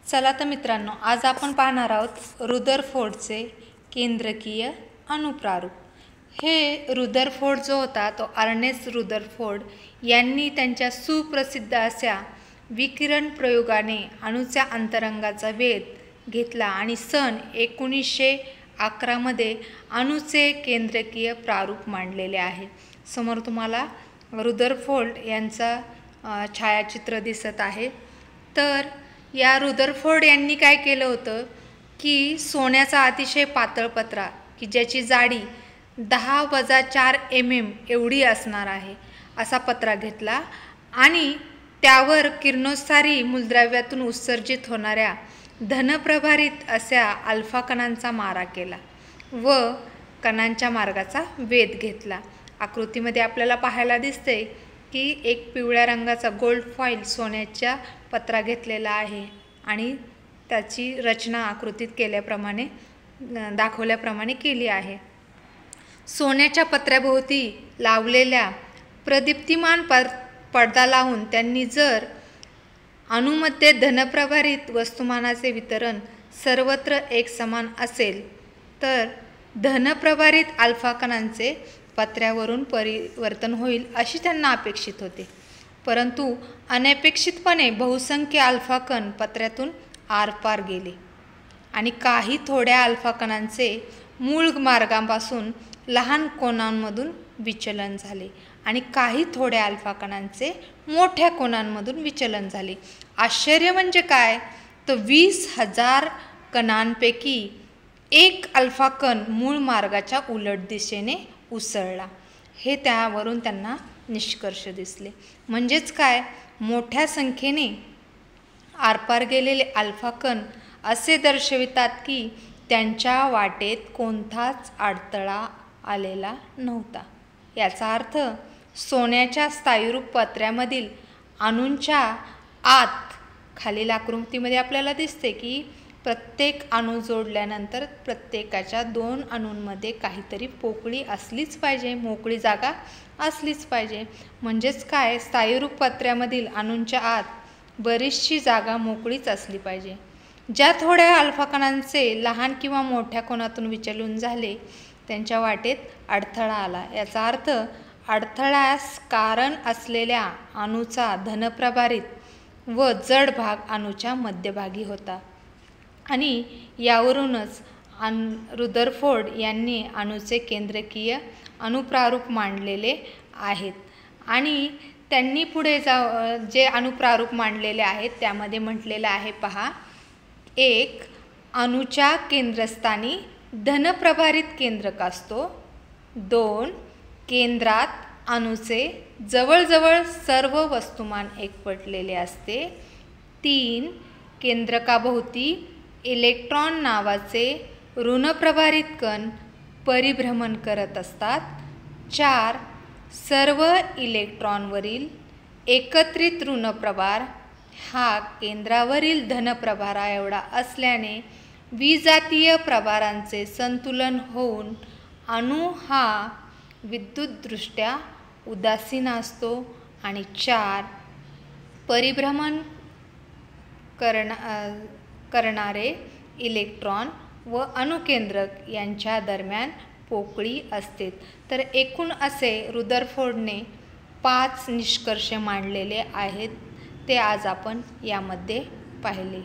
चला तर मित्रांनो, आज आपण पाहणार आहोत रुदरफोर्डचे केंद्रकीय अणुप्रारूप। हे रुदरफोर्ड जो होता तो अर्नेस्ट रुदरफोर्ड यांनी त्यांच्या सुप्रसिद्ध अशा विकिरण प्रयोगाने अणूच्या अंतरंगाचा वेध घेतला आणि सन 1911 मध्ये अणूचे केंद्रकीय प्रारूप मांडलेले आहे। समोर तुम्हाला रुदरफोर्ड यांचा छायाचित्र दिसत आहे। तर या रुदरफोर्ड यांनी काय केलं होतं की सोन्याचा अतिशय पातळ पत्रा की ज्याची जाडी 10-4 mm एवढी असणार आहे असा पत्रा घेतला आणि त्यावर किरणोत्सारी मूलद्रव्यातून उत्सर्जित होणाऱ्या धनप्रभारित अशा अल्फा कणांचा मारा केला व कणांच्या मार्गाचा वेध घेतला। आकृतीमध्ये आपल्याला पाहायला दिसते की एक पिवळ्या रंगाचा गोल्ड फॉईल सोन्याच्या पत्रा घेतलेला आहे आणि त्याची रचना आकृतीत केल्याप्रमाणे दाखवल्याप्रमाणे केली आहे। सोन्याच्या पत्र्याभोवती लावलेल्या प्रदीप्तिमान पडदा लावून त्यांनी जर अणूमध्ये धनप्रभारित वस्तुमानाचे वितरण सर्वत्र एक समान असेल तर धनप्रभारित अल्फा कणांचे पत्र्यावरून परिवर्तन होईल अशी त्यांना अपेक्षित होते, परंतु अनपेक्षितपणे बहुसंख्य अल्फा कण पत्र्यातून आरपार गेले आणि काही थोड्या अल्फा कणांचे मूळ मार्गापासून लहान कोनांमधून विचलन झाले आणि काही थोड्या अल्फा कणांचे मोठ्या कोनांमधून विचलन झाले। आश्चर्य म्हणजे काय तर 20,000 कणांपैकी एक अल्फा कण मूळ मार्गाच्या उलट दिशेने उसळला, हे त्यावरून त्यांना निष्कर्ष दिसले। म्हणजेच काय, मोठ्या संख्येने आरपार गेलेले अल्फा कण असे दर्शवितात की त्यांच्या वाटेत कोणताच अडथळा आलेला नव्हता। याचा अर्थ सोन्याच्या स्थायीरूप पत्र्यामधील अणूंच्या आत खालील आकृतीमध्ये आपल्याला दिसते की प्रत्येक अणू जोडल्यानंतर प्रत्येकाच्या 2 अणूंमध्ये काहीतरी पोकळी असलीच पाहिजे, मोकळी जागा असलीच पाहिजे। म्हणजेच काय, स्थायीरूप पत्र्यामधील अणूंच्या आत बरीचशी जागा मोकळीच असली पाहिजे। ज्या थोड्या अल्फा कणांचे लहान किंवा मोठ्या कोनातून विचलन झाले त्यांच्या वाटेत अडथळा आला। याचा अर्थ अडथळ्यास कारण असलेल्या अणूचा धनप्रभारित व जड भाग अणूच्या मध्यभागी होता आणि यावरूनच रुदरफोर्ड यांनी अणूचे केंद्रकीय अणुप्रारूप मांडलेले आहेत। आणि त्यांनी पुढे जे अणुप्रारूप मांडलेले आहेत त्यामध्ये म्हटलेलं आहे, पहा, 1. अणूच्या केंद्रस्थानी धनप्रभारित केंद्रक असतो। 2. केंद्रात अणूचे जवळजवळ सर्व वस्तुमान एकवटलेले असते। 3. केंद्रकाभोवती इलेक्ट्रॉन नावाचे ऋणप्रभारित कण परिभ्रमण करत असतात। 4. सर्व इलेक्ट्रॉनवरील एकत्रित ऋणप्रभार हा केंद्रावरील धनप्रभारा एवढा असल्याने विजातीय प्रभारांचे संतुलन होऊन अणू हा विद्युतदृष्ट्या उदासीन असतो। आणि 4. परिभ्रमण करणारे इलेक्ट्रॉन व अणुकेंद्रक यांच्या दरम्यान पोकळी असते। तर एकूण असे रुदरफोर्डने 5 निष्कर्ष मांडलेले आहेत, ते आज आपण यामध्ये पाहिले।